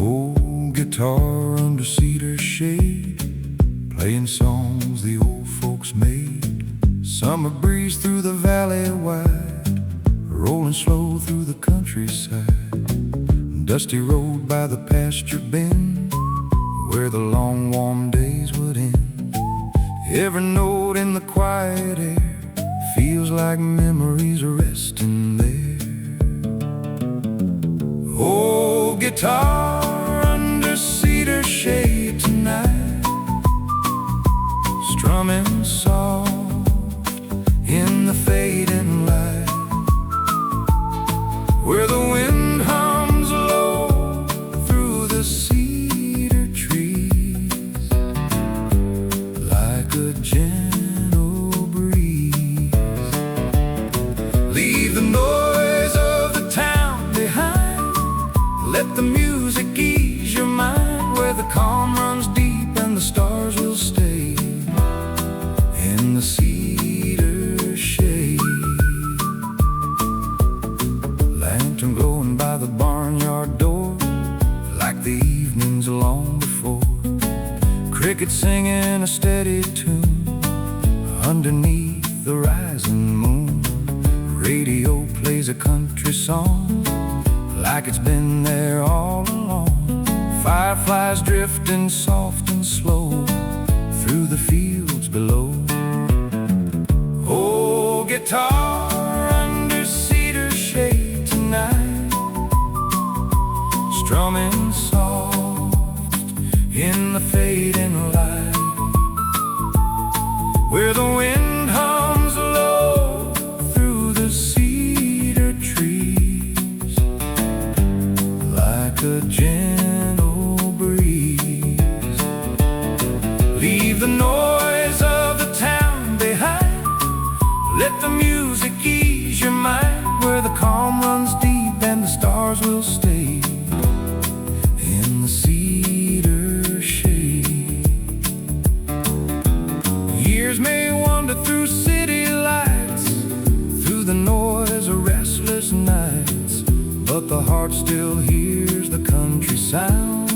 Old guitar under cedar shade, playing songs the old folks made. Summer breeze through the valley wide, rolling slow through the countryside. Dusty road by the pasture bend, where the long warm days would end. Every note in the quiet air feels like memories resting there. Old guitar under cedar shade tonight, strumming soft in the fading light, where the wind hums low through the cedar trees, like a gentle breeze. Leave the noise of the town behind, let the music ease your mind, where the calm runs deep and the stars will stay in the cedar shade. Lantern glowing by the barnyard door, like the evenings long before. Crickets singing a steady tune underneath the rising moon. Radio plays a country song like it's been there all along. Fireflies drifting soft and slow through the fields below. Old guitar under cedar shade tonight, strumming soft in the fading light, where the wind hums low through the cedar trees, like a gentle breeze. Leave the noise of the town behind, let the music ease your mind, where the calm runs deep and the stars will stay in the cedar shade. Years may wander through city lights, through the noise of restless nights, but the heart still hears the country sound,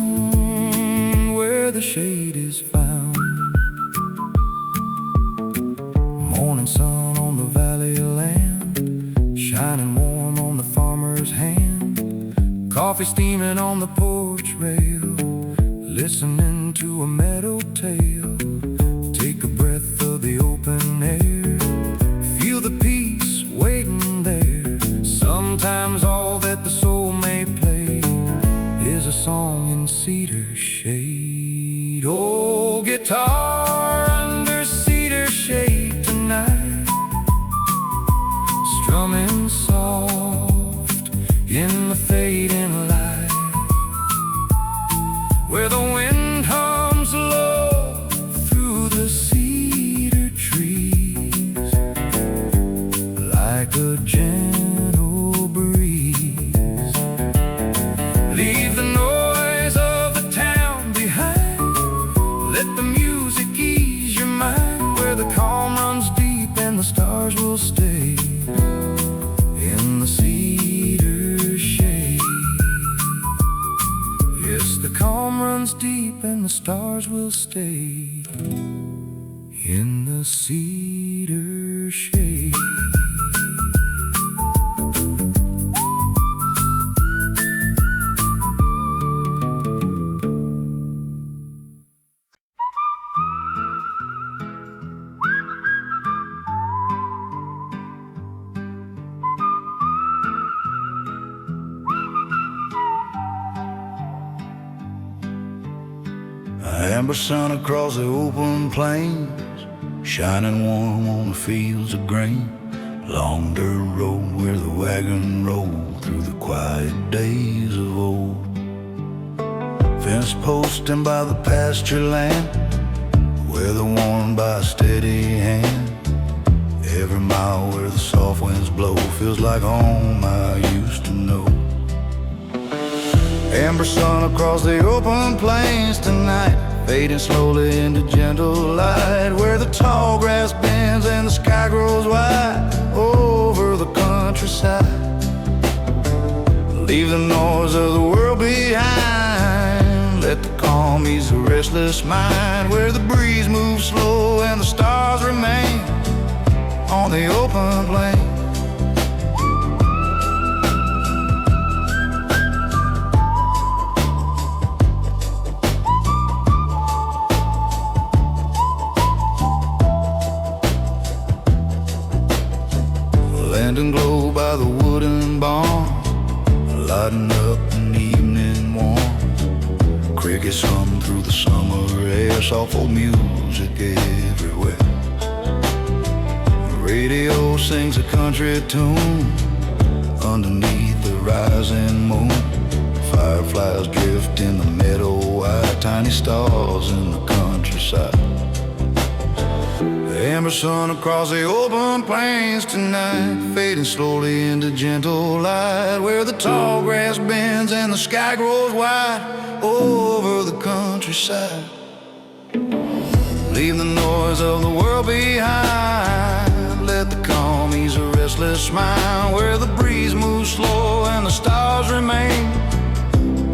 where the shade is found. Morning sun on the valley land, shining warm on the farmer's hand. Coffee steaming on the porch rail, listening to a meadow tale. Take a breath of the open air, feel the peace waiting there. Sometimes all that the soul may play is a song in cedar shade. Old guitar under cedar shade tonight, strumming soft in the fading light, where the wind hums low through the cedar trees, like a gentle breeze. Leave the noise of the town behind, let the music ease your mind, where the calm runs deep and the stars will stay in the cedar shade. Yes, the calm runs deep and the stars will stay in the cedar shade. Amber sun across the open plains, shining warm on the fields of grain. Long dirt road where the wagon rolled through the quiet days of old. Fence posting by the pasture land, weather worn by a steady hand. Every mile where the soft winds blow feels like home I used to know. Amber sun across the open plains tonight, fading slowly into gentle light, where the tall grass bends and the sky grows wide over the countryside. Leave the noise of the world behind, let the calm ease the restless mind, where the breeze moves slow and the stars remain on the open plain. Lantern glow by the wooden barn, lighting up an evening warm. Crickets hum through the summer air, soft old music everywhere. The radio sings a country tune underneath the rising moon. Fireflies drift in the meadow white, tiny stars in the countryside. The amber sun across the open plains tonight, fading slowly into gentle light, where the tall grass bends and the sky grows wide over the countryside. Leave the noise of the world behind, let the calm ease a restless mind, where the breeze moves slow and the stars remain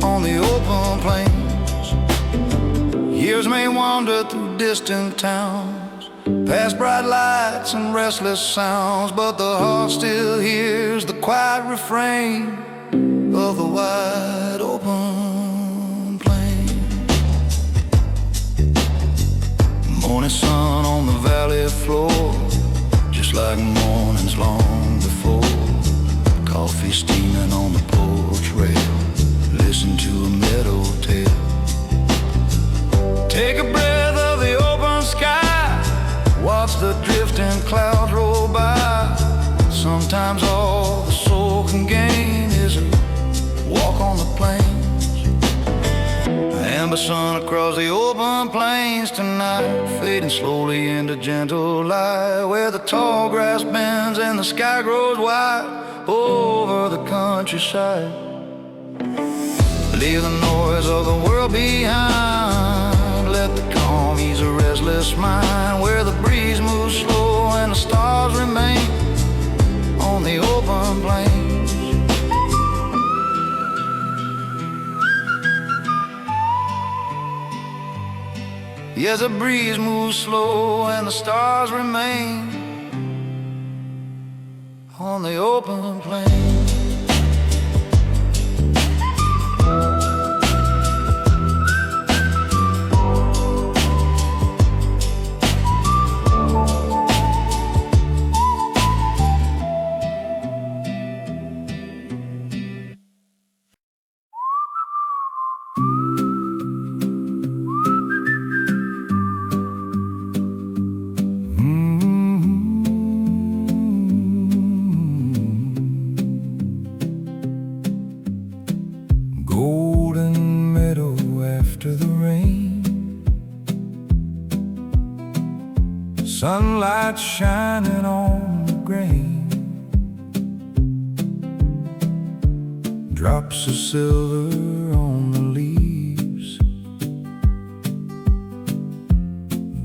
on the open plains. Years may wander through distant towns, past bright lights and restless sounds, but the heart still hears the quiet refrain of the wide open plain. Morning sun on the valley floor, just like mornings long before. Coffee steaming on the porch rail, listen to a meadow tale. Take a breath of the open sky, watch the drifting clouds roll by. Sometimes all the soul can gain is a walk on the plains. The amber sun across the open plains tonight, fading slowly into gentle light, where the tall grass bends and the sky grows wide over the countryside. Leave the noise of the world behind, let the calm ease a restless mind, where the breeze moves slow and the stars remain on the open plains. Yes, the breeze moves slow and the stars remain on the open plains. Golden meadow after the rain, sunlight shining on the grain, drops of silver on the leaves,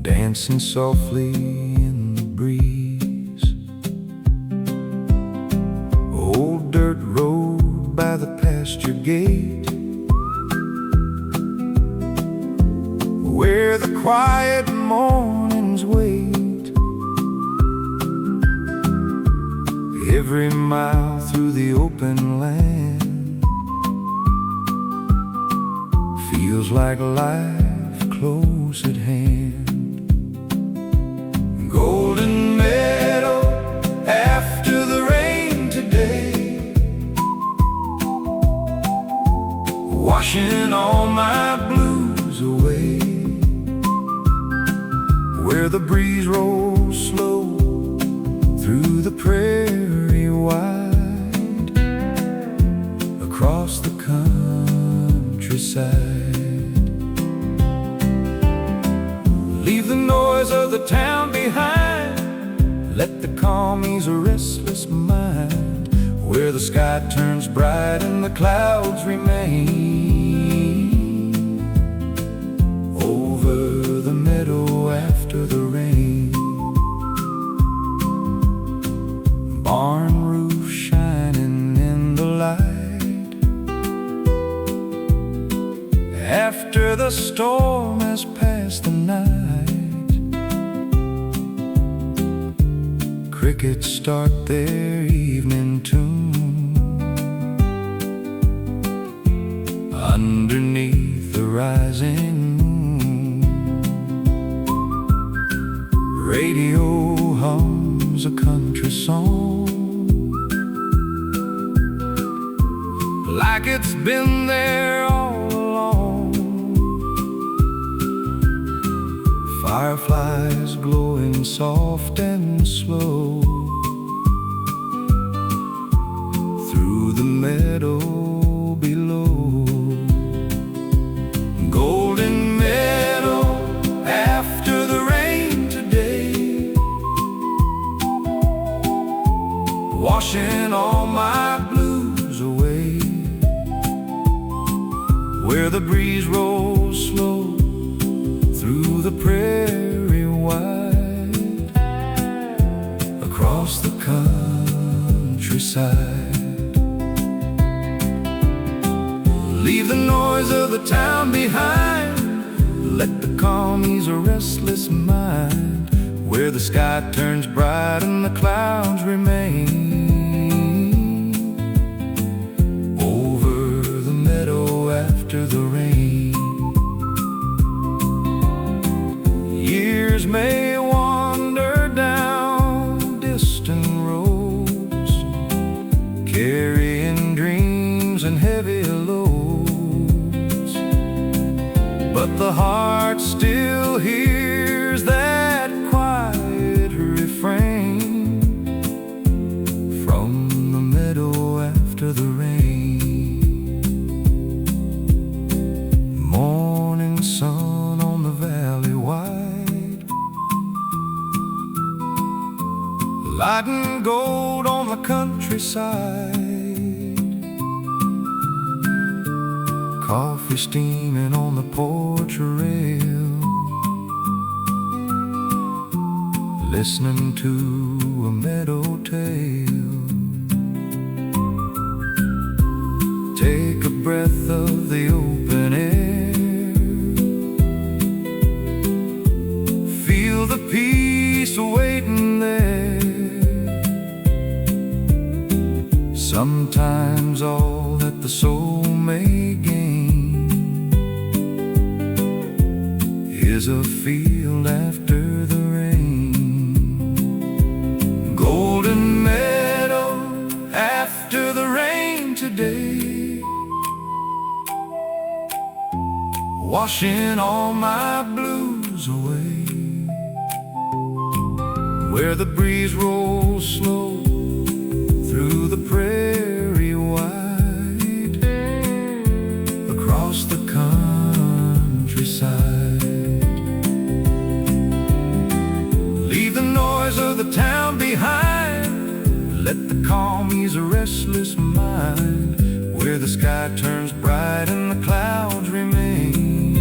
dancing softly in the breeze. Old dirt road by the pasture gate, where the quiet mornings wait. Every mile through the open land feels like life close at hand. Golden meadow after the rain today, washing all my blues away, where the breeze rolls slow through the prairie wide, across the countryside. Leave the noise of the town behind, let the calm ease a restless mind, where the sky turns bright and the clouds remain, over the meadow after the rain. Barn roof shining in the light, after the storm has passed the night. Crickets start their evening tune underneath the rising moon. Radio hums a country song, like it's been there all along. Fireflies glowing soft and slow through the meadow below. Golden meadow after the rain today, washing all my blues away, where the breeze rolls slow through the prairie wide, across the countryside. Leave the noise of the town behind, let the calm ease a restless mind, where the sky turns bright and the clouds remain, over the meadow after the rain. Years may wander down distant roads, carrying dreams and heavy loads, but the heart still hears that quiet refrain from the meadow after the rain. Morning sun on the valley wide, lighting gold on the countryside. Coffee steaming on the porch rail, listening to a meadow tale. Take a breath of the open air, feel the peace waiting there. Sometimes all that the soul may gain is a field after the rain. Golden meadow after the rain today, washing all my blues away, where the breeze rolls slow through the prairie wide, across the countryside. Leave the noise of the town behind, let the calm ease a restless mind, where the sky turns bright and the clouds remain,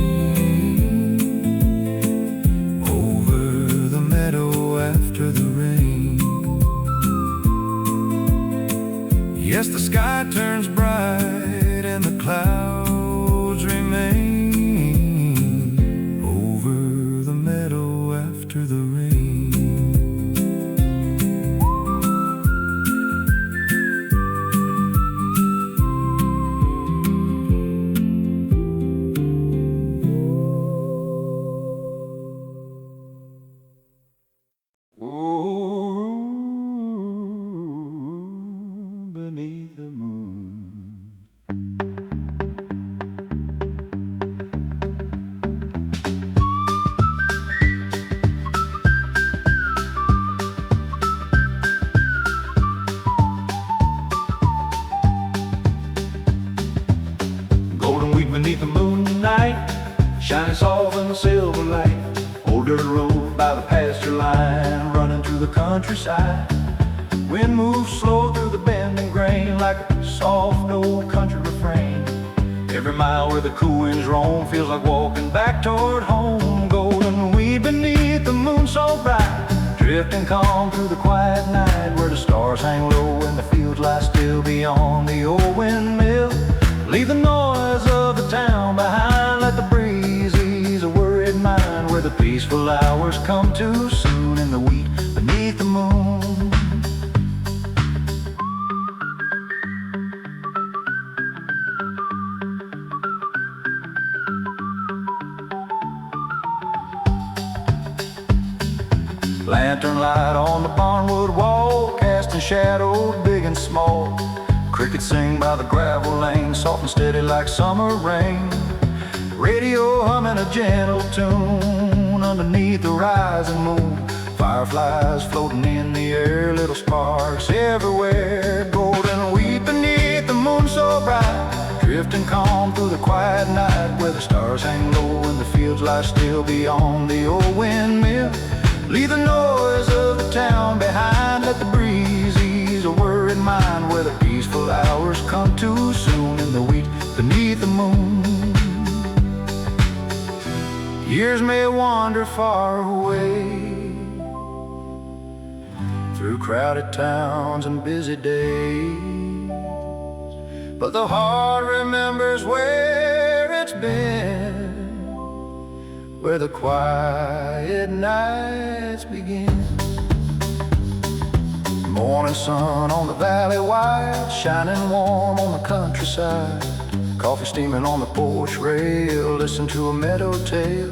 over the meadow after the rain. Yes, the sky turns bright and the clouds remain, over the meadow after the rain. Beneath the moon, golden wheat beneath the moonlight, shining soft in the silver light. Old dirt road by the pasture line, running through the countryside. Wind moves slow through the bend wind and grain, like a soft old country refrain. Every mile where the cool winds roam feels like walking back toward home. Golden weed beneath the moon so bright, drifting calm through the quiet night, where the stars hang low and the fields lie still beyond the old windmill. Leave the noise of the town behind, let the breeze ease a worried mind, where the peaceful hours come too soon in the wheat beneath the moon. Lantern light on the barnwood wall, casting shadows big and small. Crickets sing by the gravel lane, soft and steady like summer rain. Radio humming a gentle tune underneath the rising moon. Fireflies floating in the air, little sparks everywhere. Golden wheat beneath the moon so bright, drifting calm through the quiet night, where the stars hang low and the fields lie still beyond the old windmill. Leave the noise of the town behind, let the breeze ease a worried mind, where the peaceful hours come too soon in the wheat beneath the moon. Years may wander far away, through crowded towns and busy days, but the heart remembers where it's been, where the quiet nights begin. Morning sun on the valley wide, shining warm on the countryside. Coffee steaming on the porch rail, listen to a meadow tale.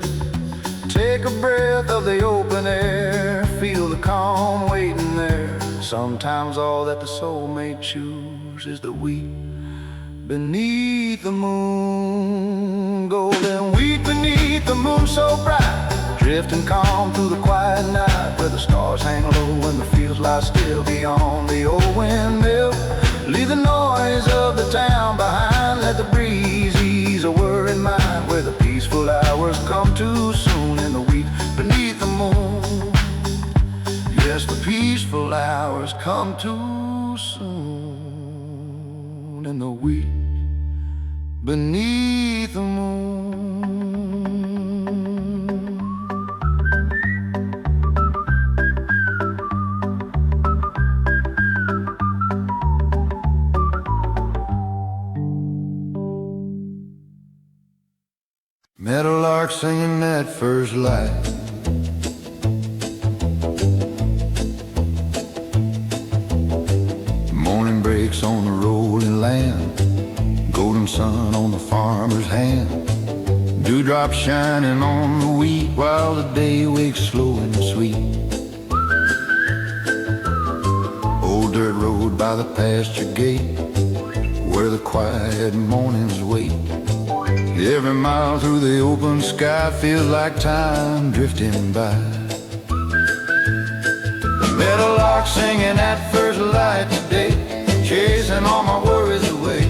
Take a breath of the open air, feel the calm waiting there. Sometimes all that the soul may choose is the wheat beneath the moon. Golden wheat beneath the moon so bright, drifting calm through the quiet night, where the stars hang low and the fields lie still beyond the old windmill. Leave the noise of the town behind, let the breeze ease a worried mind, where the peaceful hours come too soon in the wheat beneath the moon. Yes, the peaceful hours come too soon in the wheat beneath the moon. Meadowlark singing that first light, morning breaks on the rolling land, golden sun on the farmer's hand, dewdrops shining on the wheat, while the day wakes slow and sweet. Old dirt road by the pasture gate, where the quiet mornings wait. Every mile through the open sky feels like time drifting by. The meadowlark singing that first light today, chasing all my worries away,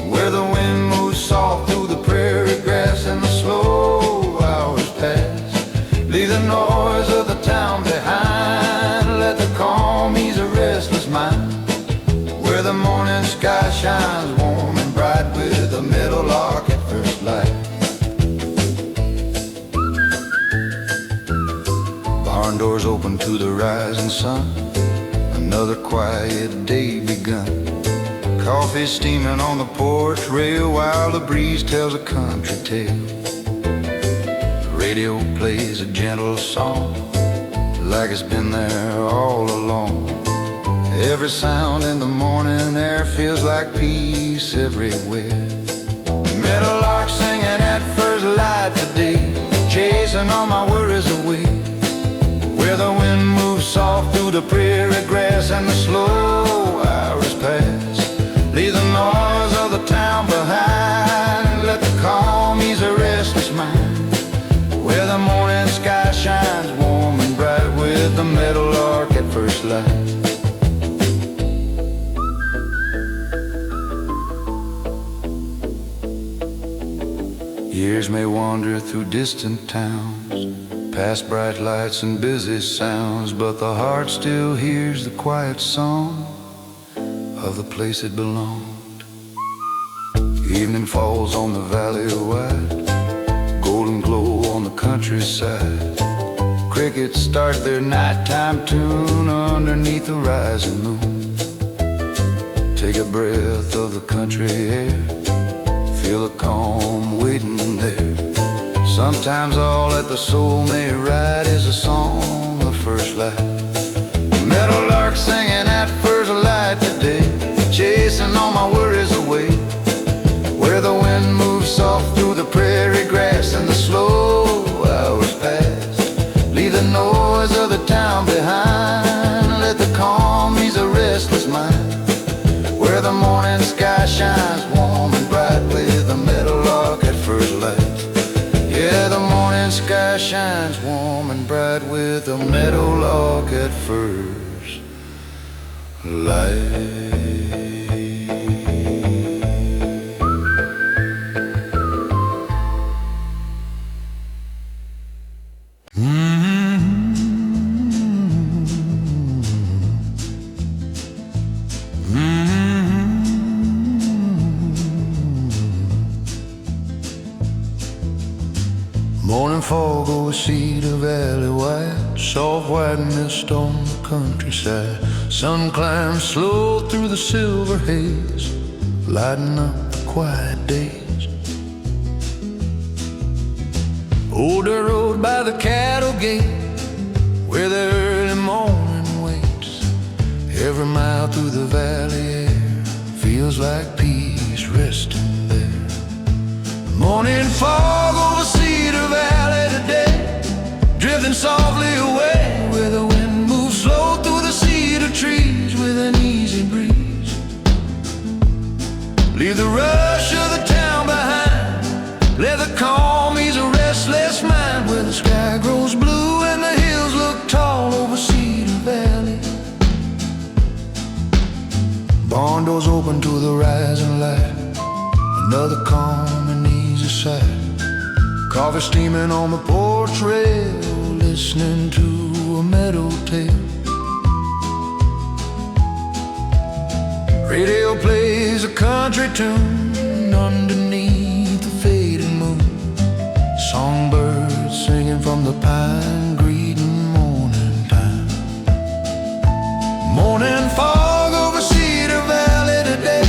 where the wind moves soft through the prairie grass and the slow hours pass. Leave the noise of the town behind, let the calm ease a restless mind, where the morning sky shines warm and bright, with the meadowlark at first light. Barn doors open to the rising sun, another quiet day begun. Coffee steaming on the porch rail, while the breeze tells a country tale. The radio plays a gentle song, like it's been there all along. Every sound in the morning air feels like peace everywhere. Meadowlark singing at first light today, chasing all my worries away, where the wind moves soft through the prairie grass and the slow hours pass. Leave the noise of the town behind, let the calm ease a restless mind, where the morning sky shines warm and bright, with the meadowlark at first light. Years may wander through distant towns, past bright lights and busy sounds, but the heart still hears the quiet song of the place it belonged. Evening falls on the valley wide, golden glow on the countryside. Crickets start their nighttime tune underneath the rising moon. Take a breath of the country air, feel the calm waiting there. Sometimes all that the soul may write is a song of first light. Meadowlark singing at first light today, chasing all my worries away. Where the wind moves soft through the prairie grass and the slow hours pass. Leave the noise of the town behind, let the calm ease a restless mind. Where the morning sky shines warm and bright with a meadowlark at first light. Yeah, the morning sky shines warm and bright with a meadowlark at first light. Morning fog over Cedar Valley wide, soft white mist on the countryside. Sun climbs slow through the silver haze, lighting up the quiet days. Old dirt road by the cattle gate, where the early morning waits. Every mile through the valley air feels like peace resting there. Morning fog over Cedar Valley today, drifting softly away, where the wind moves slow through the cedar trees with an easy breeze. Leave the rush of the town behind, let the calm ease a restless mind. Where the sky grows blue and the hills look tall over Cedar Valley. Barn doors open to the rising light, another calm and easy sight. Coffee steaming on the porch rail, listening to a meadow tale. Radio plays a country tune underneath the fading moon. Songbirds singing from the pine, greeting morning time. Morning fog over Cedar Valley today,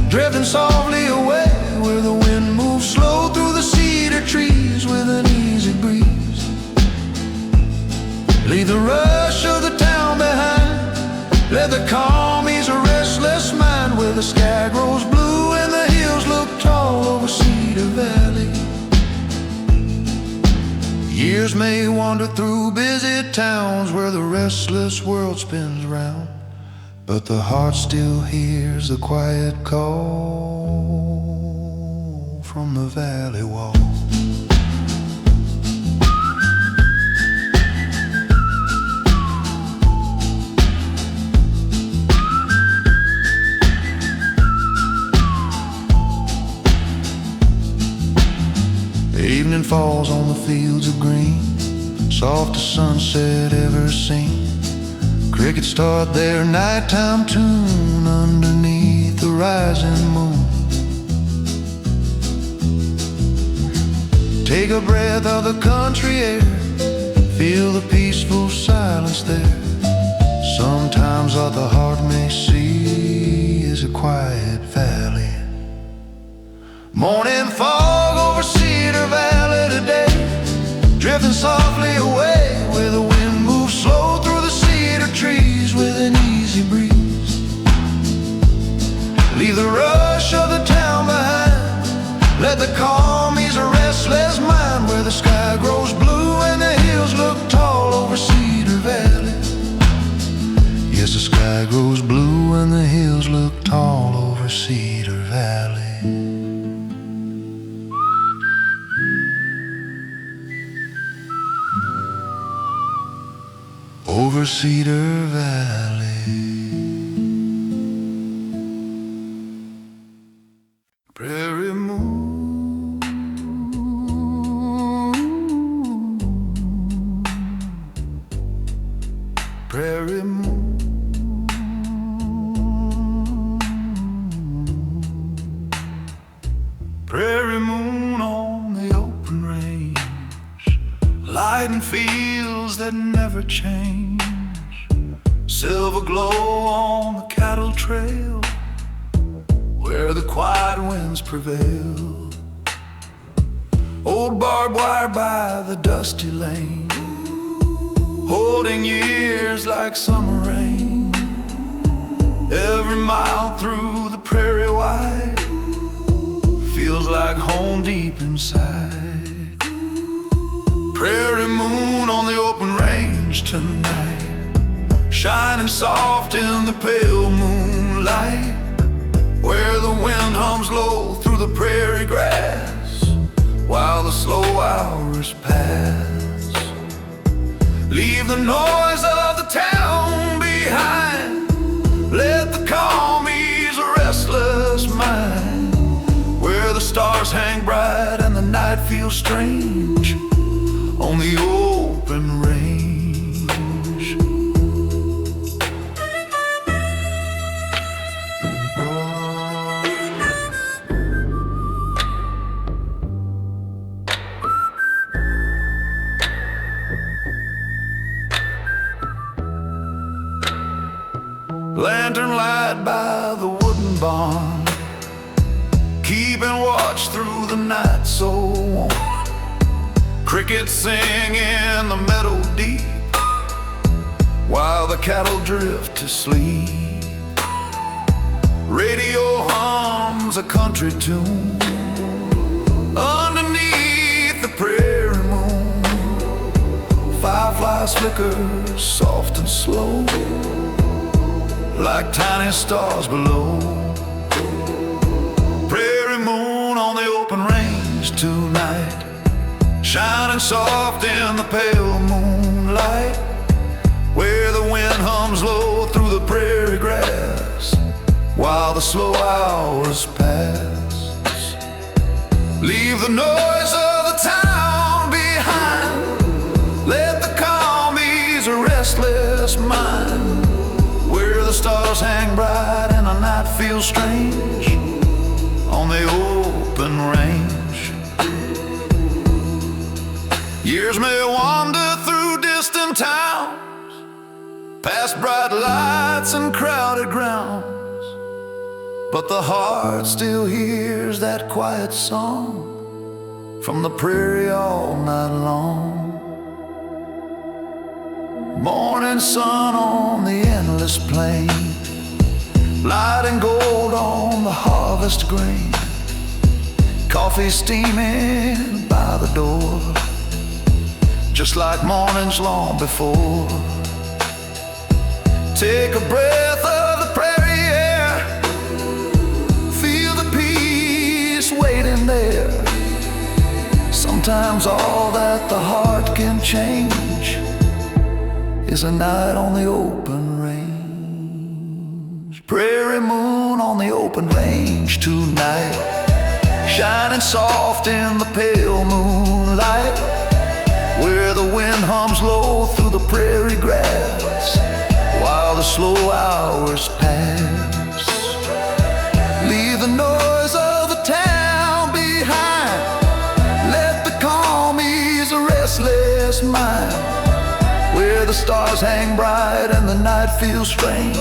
drifting softly away, where the wind moves slow through the cedar trees with an easy breeze. Leave the rush of the town behind, let the calm ease a restless mind. Where the sky grows blue and the hills look tall over Cedar Valley. Years may wander through busy towns where the restless world spins round, but the heart still hears the quiet call from the valley wall. Evening falls on the fields of green, softest sunset ever seen. Crickets start their nighttime tune underneath the rising moon. Take a breath of the country air, feel the peaceful silence there. Sometimes all the heart may see is a quiet valley. Morning fog over Cedar Valley today, drifting softly away, where the wind moves slow through the cedar trees with an easy breeze. Leave the rush of the town behind, let the calm ease a restless mind. Where the sky grows blue and the hills look tall over Cedar Valley. Yes, the sky grows blue and the hills look tall over Cedar Valley. Over Cedar Valley. Prairie moon, prairie moon, light in fields that never change, silver glow on the cattle trail, where the quiet winds prevail. Old barbed wire by the dusty lane, holding years like summer rain. Every mile through the prairie wide feels like home deep inside. Prairie moon on the open range tonight, shining soft in the pale moonlight, where the wind hums low through the prairie grass while the slow hours pass. Leave the noise of the town behind, let the calm ease a restless mind, where the stars hang bright and the night feels strange on the open range. Lantern light by the wooden barn, keeping watch through the night so warm. Crickets sing in the meadow deep, while the cattle drift to sleep. Radio hums a country tune underneath the prairie moon. Fireflies flicker soft and slow, like tiny stars below. Prairie moon on the open range tonight, shining soft in the pale moonlight, where the wind hums low through the prairie grass while the slow hours pass. Leave the noise of the town behind, let the calm ease a restless mind, where the stars hang bright and the night feels strange on the open range. Years may wander through distant towns, past bright lights and crowded grounds, but the heart still hears that quiet song from the prairie all night long. Morning sun on the endless plain, light and gold on the harvest grain, coffee steaming by the door, just like mornings long before. Take a breath of the prairie air, feel the peace waiting there. Sometimes all that the heart can change is a night on the open range. Prairie moon on the open range tonight, shining soft in the pale moonlight, where the wind hums low through the prairie grass while the slow hours pass. Leave the noise of the town behind, let the calm ease a restless mind, where the stars hang bright and the night feels strange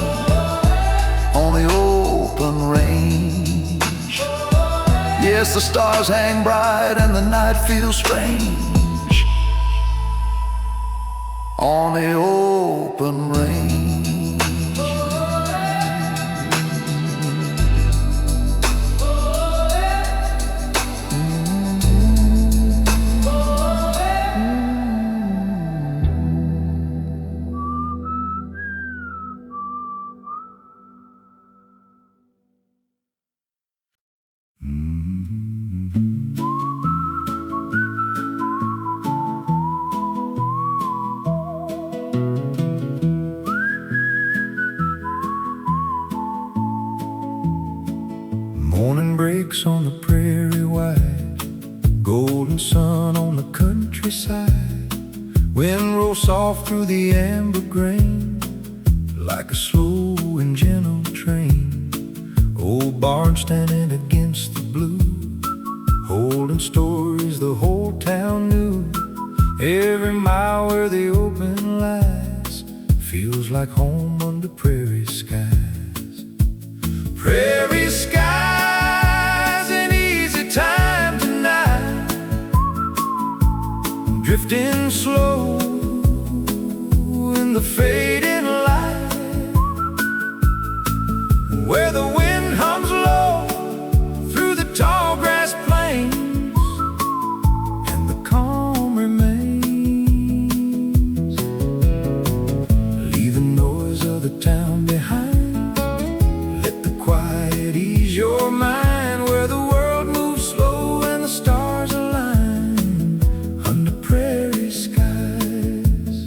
on the open range. Yes, the stars hang bright and the night feels strange on the open range. Morning breaks on the prairie wide, golden sun on the countryside. Wind rolls soft through the amber grain, like a slow and gentle train. Old barn standing against the blue, holding stories the whole town knew. Every mile where the open lies feels like home under prairie skies. Prairie skies, an easy time tonight, drifting slow in the fading light, where the wind hums low through the tall grass plains, and the calm remains. Leave the noise of the town behind, let the quiet ease your mind, where the world moves slow and the stars align under prairie skies.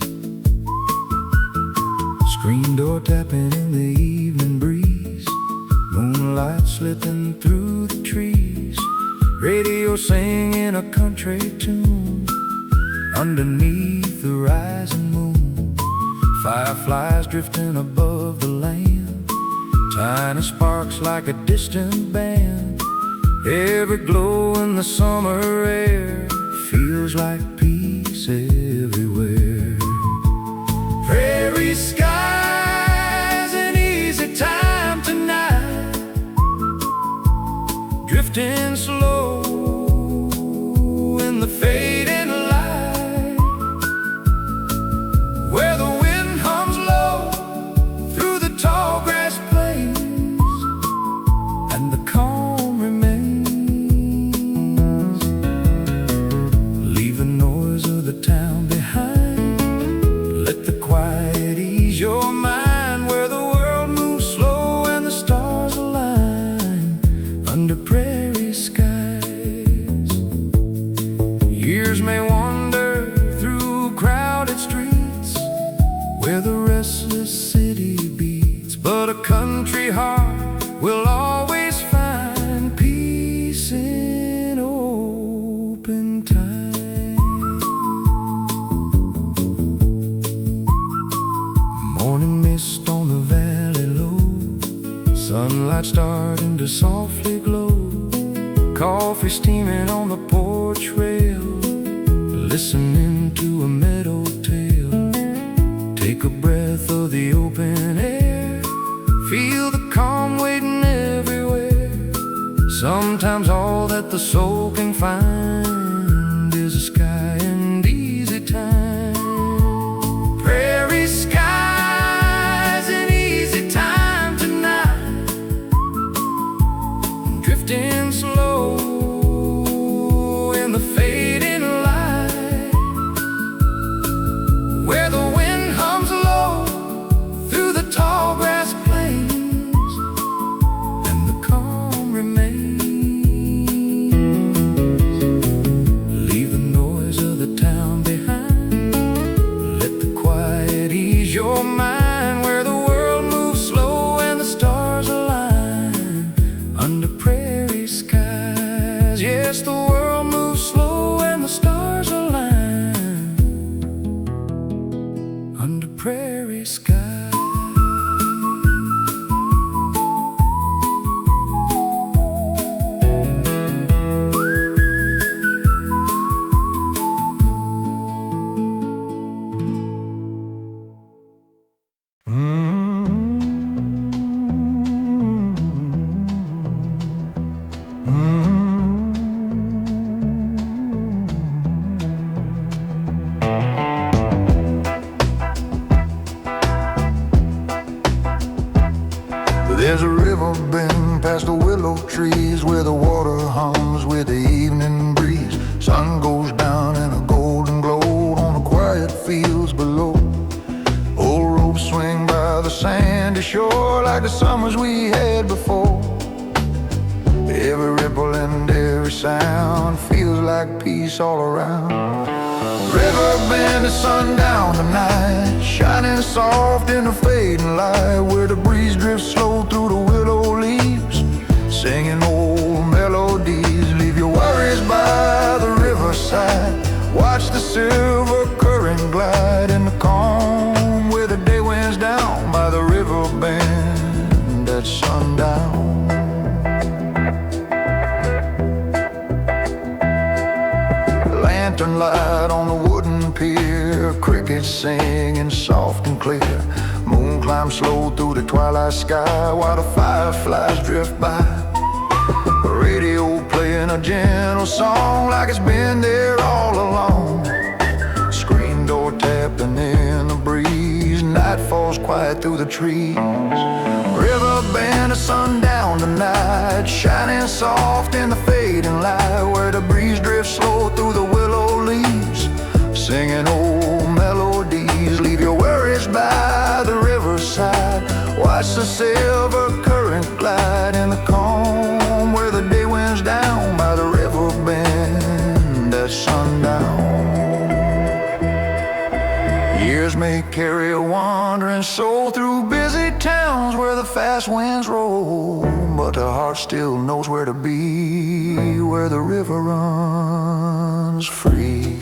Screen door tapping in the evening breeze, moonlight slipping through the trees, radio singing a country tune underneath the rising moon. Fireflies drifting above the land, tiny sparks like a distant band. Every glow in the summer air feels like peace everywhere. Prairie skies, an easy time tonight, drifting slow in the fading light, where the wind hums low through the tall grass plains, and the calm remains. Leave the noise of the town behind, let the quiet ease your mind, where the world moves slow and the stars align under prairie skies. Years may wander through crowded streets where the restless city beats, but a country heart will always find peace in open time. Morning mist on the valley low, sunlight starting to softly glow, coffee steaming on the porch rail, listening to a meadow tale. Take a breath of the open air, feel the calm waiting everywhere. Sometimes all that the soul can find is a sky and easy time. Prairie skies, an easy time tonight, drifting slow in the fading light, where the wind hums low through the tall grass plains, and the calm remains. Leave the noise of the town behind, let the quiet ease your mind, where the world moves slow and the stars align under prairie skies. Yes, the world moves slow and the stars align under prairie skies. There's a river bend past the willow trees, where the water hums with the evening breeze. Sun goes down in a golden glow on the quiet fields below. Old ropes swing by the sandy shore like the summers we had before. Every ripple and every sound feels like peace all around. River bend at sundown tonight, shining soft in the fading light, where the breeze drifts slow through the willow leaves, singing old melodies. Leave your worries by the riverside, watch the silver current glide in the calm, where the day winds down by the river bend at sundown. Lantern light on the wooden pier, crickets singing soft and clear. Moon climbs slow through the twilight sky while the fireflies drift by. Radio playing a gentle song like it's been there all along. Screen door tapping in the breeze, night falls quiet through the trees. River band at sundown tonight, shining soft in the fading light, where the breeze drifts slow through the willow leaves, singing old melodies. Leave your worries by the riverside, watch the silver current glide in the calm, where the day winds down by the river bend at sundown. Years may carry a wandering soul through busy towns where the fast winds roll, but the heart still knows where to be, where the river runs free.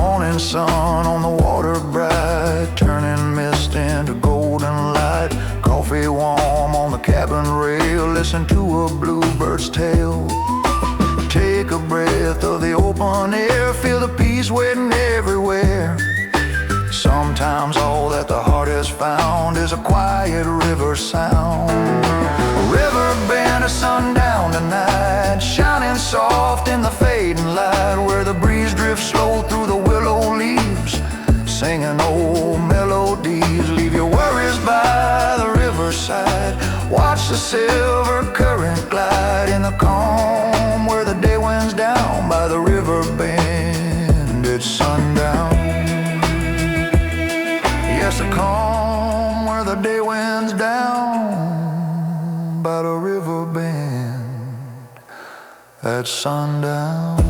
Morning sun on the water bright, turning mist into golden light. Coffee warm on the cabin rail, listen to a bluebird's tale. Take a breath of the open air, feel the peace waiting everywhere. Sometimes all that the heart has found is a quiet river sound. River band at sundown tonight, shining soft in the fading light, where the breeze drifts slow through the willow leaves, singing old melodies. Leave your worries by the riverside, watch the silver current glide in the calm, where the day winds down by the river bend at sundown. Yes, the calm where the day winds down by the river bend at sundown.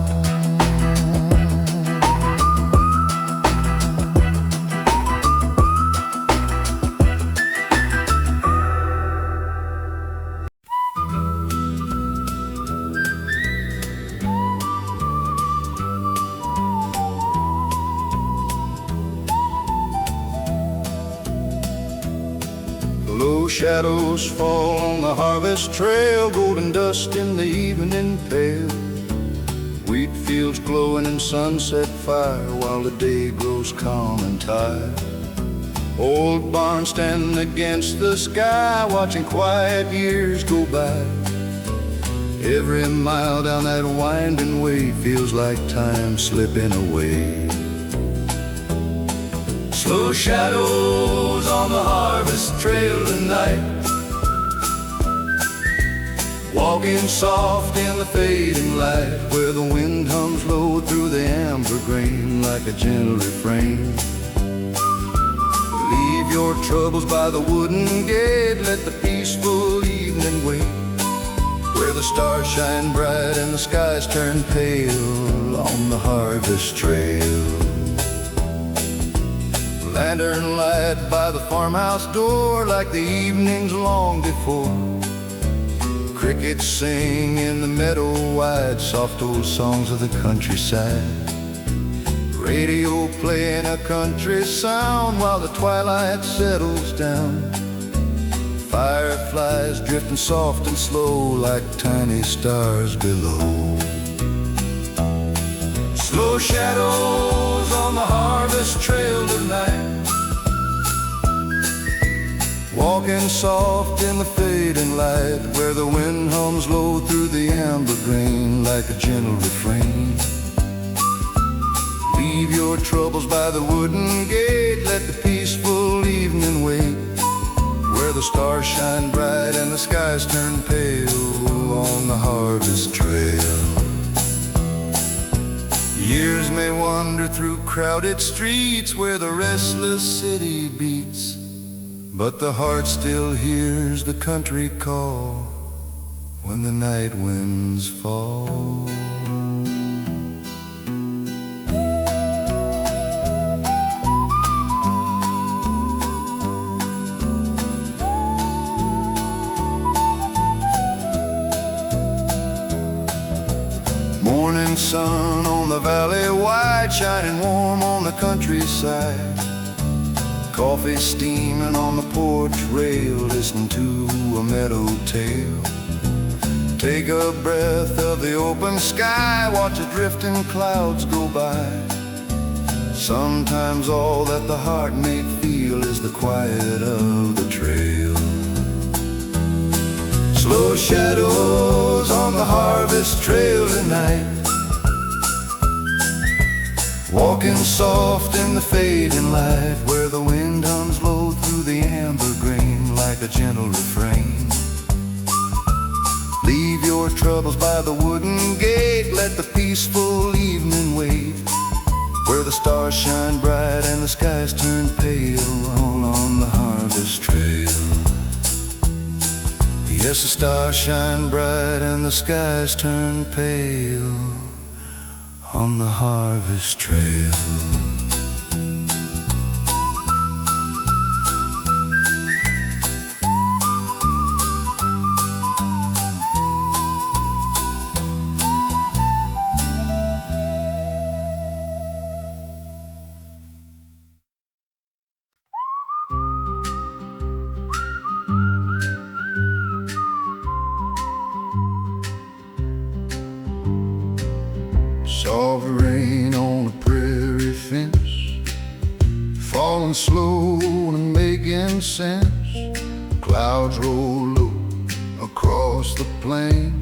Low shadows fall on the harvest trail, golden dust in the evening pale. Wheat fields glowing in sunset fire while the day grows calm and tired. Old barn standing against the sky, watching quiet years go by. Every mile down that winding way feels like time slipping away. Slow shadows on the harvest trail tonight, walking soft in the fading light, where the wind hums low through the amber grain like a gentle refrain. Leave your troubles by the wooden gate, let the peaceful evening wait, where the stars shine bright and the skies turn pale on the harvest trail. Lantern light by the farmhouse door like the evenings long before. Crickets sing in the meadow wide, soft old songs of the countryside. Radio playing a country sound while the twilight settles down. Fireflies drifting soft and slow like tiny stars below. Slow shadows on the harvest trail tonight, walking soft in the fading light, where the wind hums low through the amber grain like a gentle refrain. Leave your troubles by the wooden gate, let the peaceful evening wait, where the stars shine bright and the skies turn pale on the harvest trail. Years may wander through crowded streets where the restless city beats, but the heart still hears the country call when the night winds fall. Morning sun on the valley wide, shining warm on the countryside. Coffee steaming on the porch rail, listening to a meadow tale. Take a breath of the open sky, watch the drifting clouds go by. Sometimes all that the heart may feel is the quiet of the trail. Slow shadows on the harvest trail tonight, walking soft in the fading light, where the wind hums low through the amber grain like a gentle refrain. Leave your troubles by the wooden gate, let the peaceful evening wait, where the stars shine bright and the skies turn pale, all on the harvest trail. Yes, the stars shine bright and the skies turn pale on the harvest trail. Soft rain on the prairie fence, falling slow and making sense. Clouds roll low across the plain,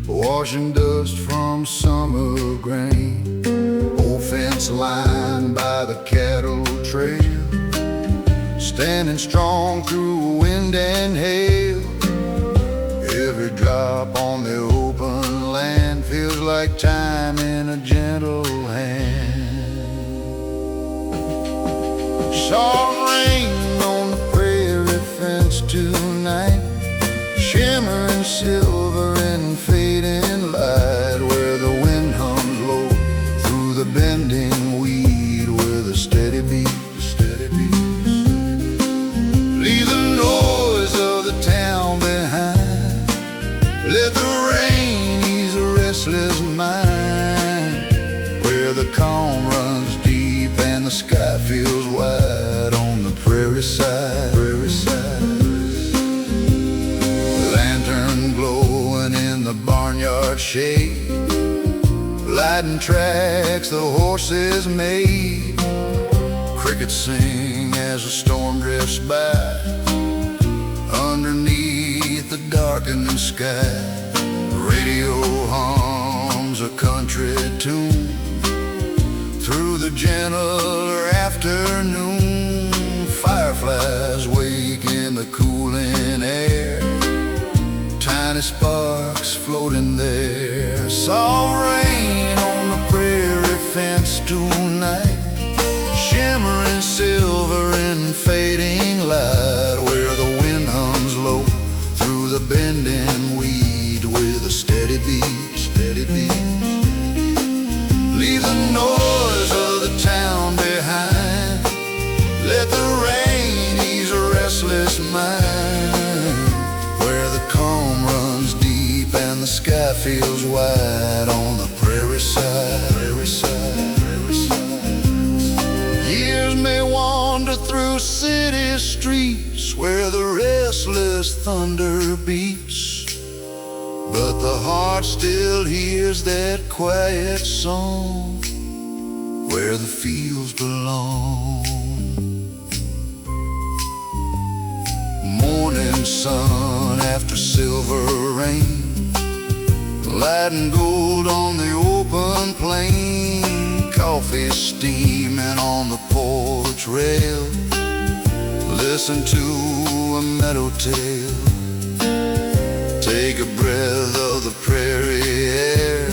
washing dust from summer grain. Old fence line by the cattle trail, standing strong through wind and hail. Every drop on the open land feels like time in a gentle hand. Soft rain on the prairie fence tonight, shimmering silver and fading light, where the wind hums low through the bending weed with a steady beat, steady beat. Leave the noise of the town behind, let the rain ease a restless mind, where the calm runs deep and the sky feels wide on the prairie side. Prairie side. Lantern glowing in the barnyard shade, lighting tracks the horses made. Crickets sing as the storm drifts by, underneath the darkening sky. Radio hums a country tune through the gentler afternoon. Fireflies wake in the cooling air, tiny sparks floating there. Soft rain on the prairie fence tonight, shimmering silver in fading light, where the wind hums low through the bending weed with a steady beat, steady beat. Leave the noise of the town behind, let the rain ease a restless mind, where the calm runs deep and the sky feels wide on the prairie side. Prairie side, prairie side. Years may wander through city streets, where the restless thunder beats, but the heart still hears that quiet song where the fields belong. Morning sun after silver rain, lighting gold on the open plain. Coffee steaming on the porch rail, listen to a meadow tale. Take a breath of the prairie air,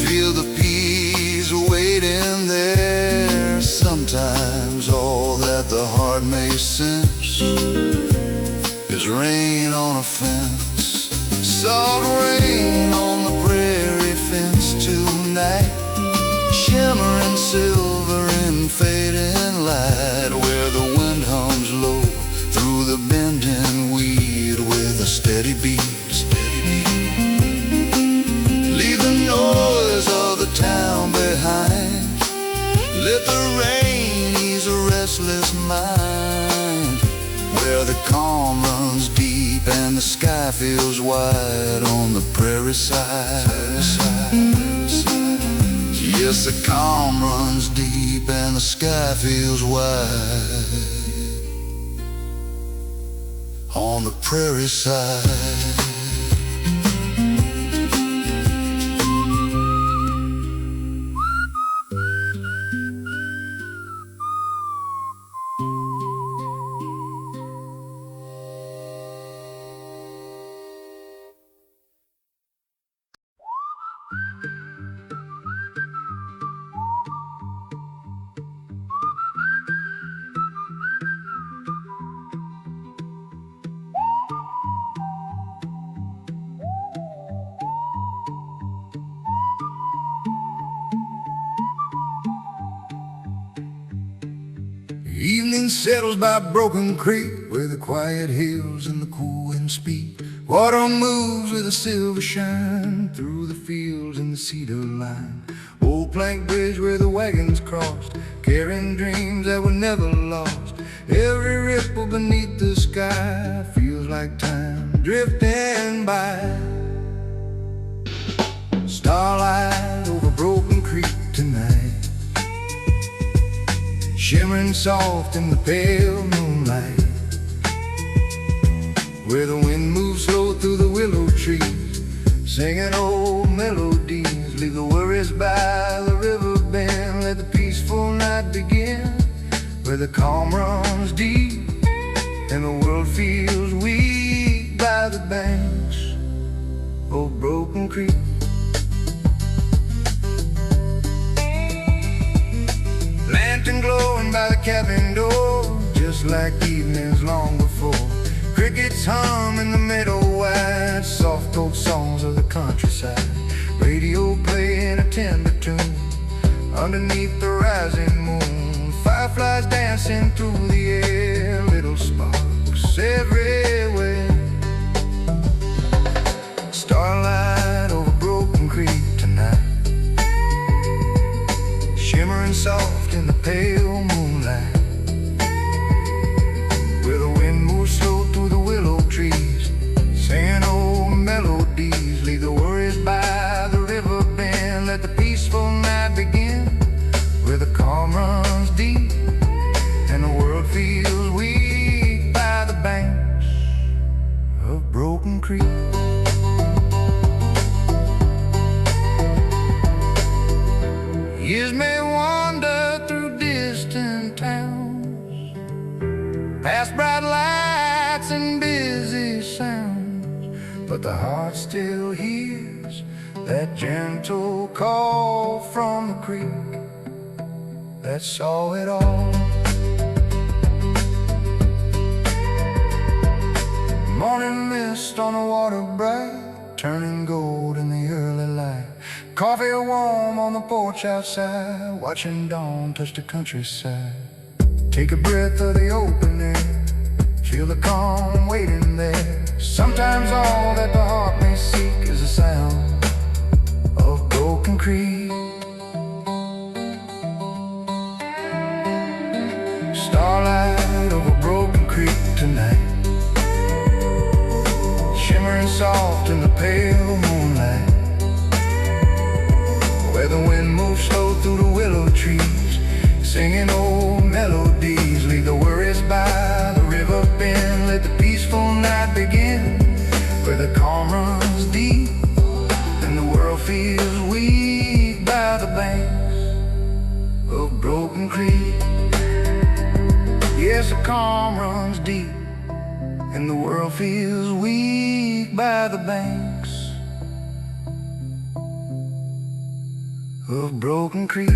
feel the peace waiting there. Sometimes all that the heart may sense is rain on a fence. Soft rain on the prairie fence tonight, shimmering silver in fading light, where the wind hums low through the bending weed with a steady beat, steady beat. Leave the noise of the town behind, let the rain ease a restless mind, where the calm runs deep and the sky feels wide on the prairie side. Yes, the calm runs deep and the sky feels wide on the prairie side. Evening settles by Broken Creek, where the quiet hills and the cool wind speak. Water moves with a silver shine through the fields and the cedar line. Old plank bridge where the wagons crossed, carrying dreams that were never lost. Every ripple beneath the sky feels like time drifting by. Starlight over Broken Creek tonight, shimmering soft in the pale moonlight, where the wind moves slow through the willow trees, singing old melodies. Leave the worries by the river bend, let the peaceful night begin, where the calm runs deep and the world feels weak by the banks of Broken Creek. Lantern glowing by the cabin door, just like evenings long before. Crickets hum in the meadow wide, soft old songs of the countryside. Radio playing a tender tune underneath the rising moon. Fireflies dancing through the air, little sparks everywhere. Starlight over Broken Creek tonight, shimmering soft in the pale moonlight, where the wind moves slow through the willow trees, singing old melodies. Leave the worries by the river bend, let the peaceful night begin, where the calm runs deep and the world feels weak by the banks of Broken Creek. Years may wander through distant towns, past bright lights and busy sounds, but the heart still hears that gentle call from the creek that saw it all. Morning mist on the water bright, turning gold in the early light. Coffee warm on the porch outside, watching dawn touch the countryside. Take a breath of the open air, feel the calm waiting there. Sometimes all that the heart may seek is the sound of Broken Creek. Starlight over Broken Creek tonight, shimmering soft in the pale moonlight, where the wind moves slow through the willow trees, singing old melodies. Leave the worries by the river bend, let the peaceful night begin, where the calm runs deep and the world feels weak by the banks of Broken Creek. Yes, the calm runs deep and the world feels weak by the banks of Broken Creek.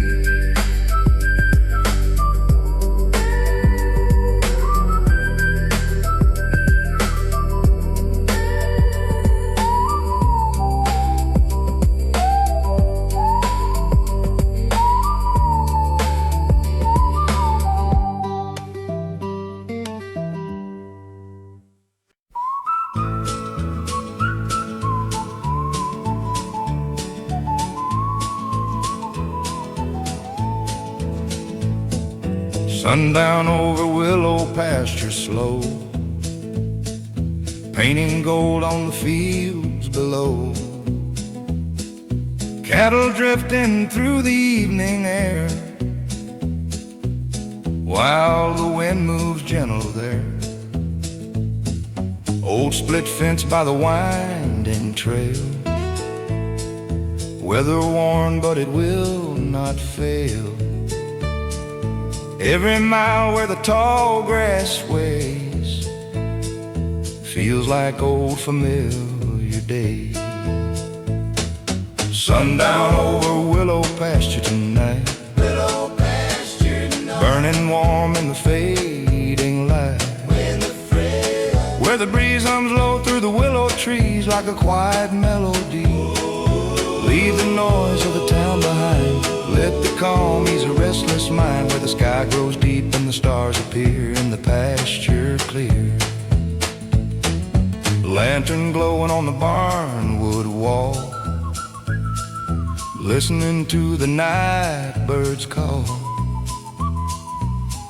Sundown over willow pasture slow, painting gold on the fields below. Cattle drifting through the evening air, while the wind moves gentle there. Old split fence by the winding trail, weather worn but it will not fail. Every mile where the tall grass sways feels like old familiar days. Sundown over willow pasture tonight, willow pasture tonight, burning warm in the fading light. Where the breeze hums low through the willow trees like a quiet melody. Leave the noise of the town behind, let the calm ease a restless mind. Where the sky grows deep and the stars appear in the pasture clear. Lantern glowing on the barnwood wall, listening to the night birds call.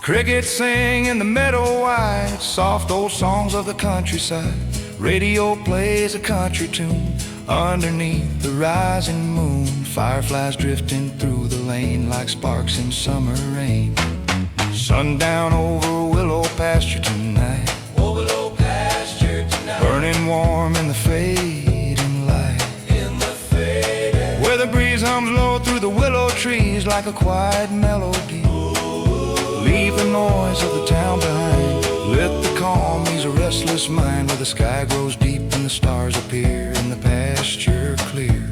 Crickets sing in the meadow wide, soft old songs of the countryside. Radio plays a country tune underneath the rising moon. Fireflies drifting through the lane like sparks in summer rain. Sundown over willow pasture tonight, oh, willow pasture tonight, burning warm in the fading light. Where the breeze hums low through the willow trees like a quiet melody. Leave the noise of the town behind, let the calm ease a restless mind. Where the sky grows deep and the stars appear in the pasture clear.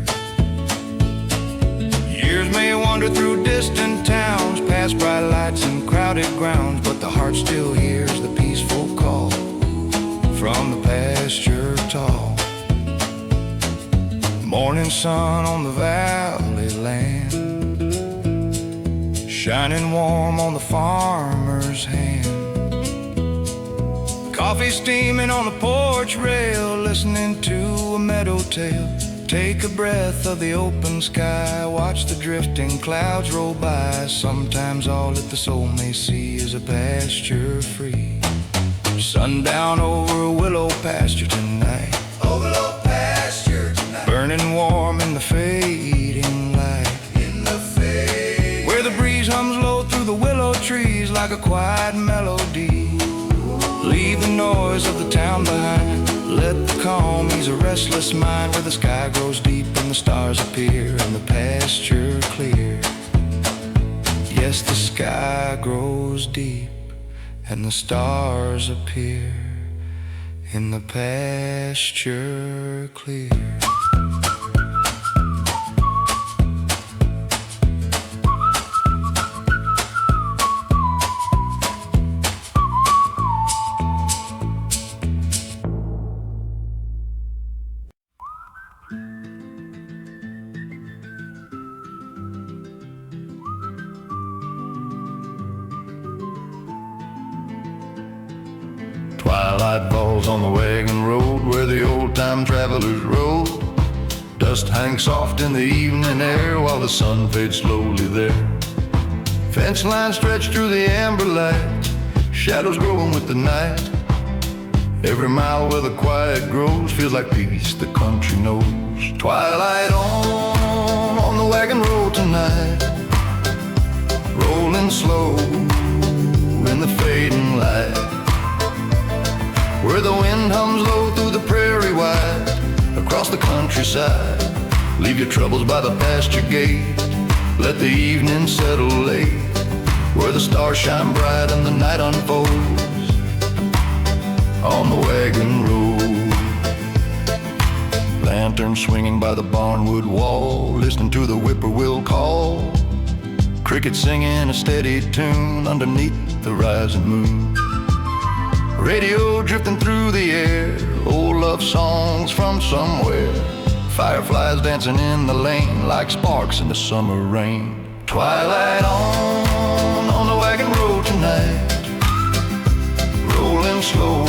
Years may wander through distant towns, past bright lights and crowded grounds, but the heart still hears the peaceful call from the pasture tall. Morning sun on the valley land, shining warm on the farmer's hand. Coffee steaming on the porch rail, listening to a meadow tale. Take a breath of the open sky, watch the drifting clouds roll by. Sometimes all that the soul may see is a pasture free. Sundown over a willow pasture tonight, oh, willow pasture tonight, burning warm in the fading light. Where the breeze hums low through the willow trees like a quiet melody. Leave the noise of the town behind, let the calm ease a restless mind. Where the sky grows deep and the stars appear and the pasture clear. Yes, the sky grows deep and the stars appear in the pasture clear. Twilight falls on the wagon road where the old-time travelers rode. Dust hangs soft in the evening air while the sun fades slowly there. Fence lines stretch through the amber light, shadows growing with the night. Every mile where the quiet grows feels like peace the country knows. Twilight on the wagon road tonight, rolling slow in the fading light. Where the wind hums low through the prairie wide, across the countryside. Leave your troubles by the pasture gate, let the evening settle late. Where the stars shine bright and the night unfolds on the wagon road. Lantern swinging by the barnwood wall, listening to the whippoorwill call. Crickets singing a steady tune underneath the rising moon. Radio drifting through the air, old love songs from somewhere. Fireflies dancing in the lane like sparks in the summer rain. Twilight on the wagon road tonight, rolling slow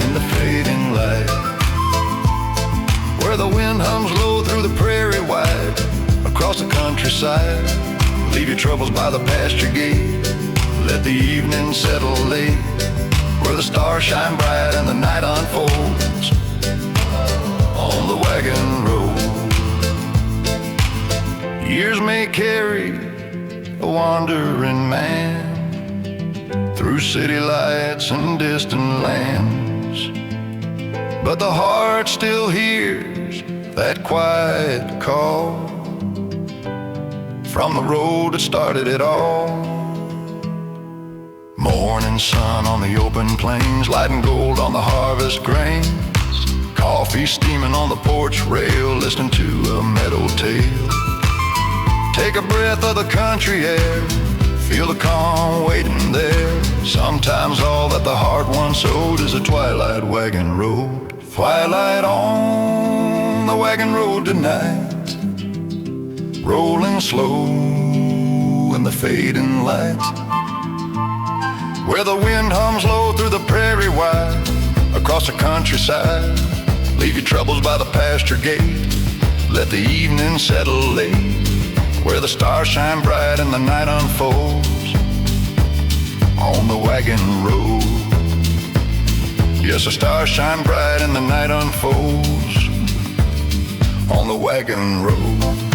in the fading light. Where the wind hums low through the prairie wide, across the countryside. Leave your troubles by the pasture gate, let the evening settle late. where the stars shine bright and the night unfolds on the wagon road. Years may carry a wandering man through city lights and distant lands, but the heart still hears that quiet call from the road that started it all. Morning sun on the open plains, lighting gold on the harvest grains. Coffee steaming on the porch rail, listening to a meadow tale. Take a breath of the country air, feel the calm waiting there. Sometimes all that the heart once owed is a twilight wagon road. Twilight on the wagon road tonight, rolling slow in the fading light, where the wind hums low through the prairie wide, across the countryside. Leave your troubles by the pasture gate, let the evening settle late, where the stars shine bright and the night unfolds on the wagon road. Yes, the stars shine bright and the night unfolds on the wagon road.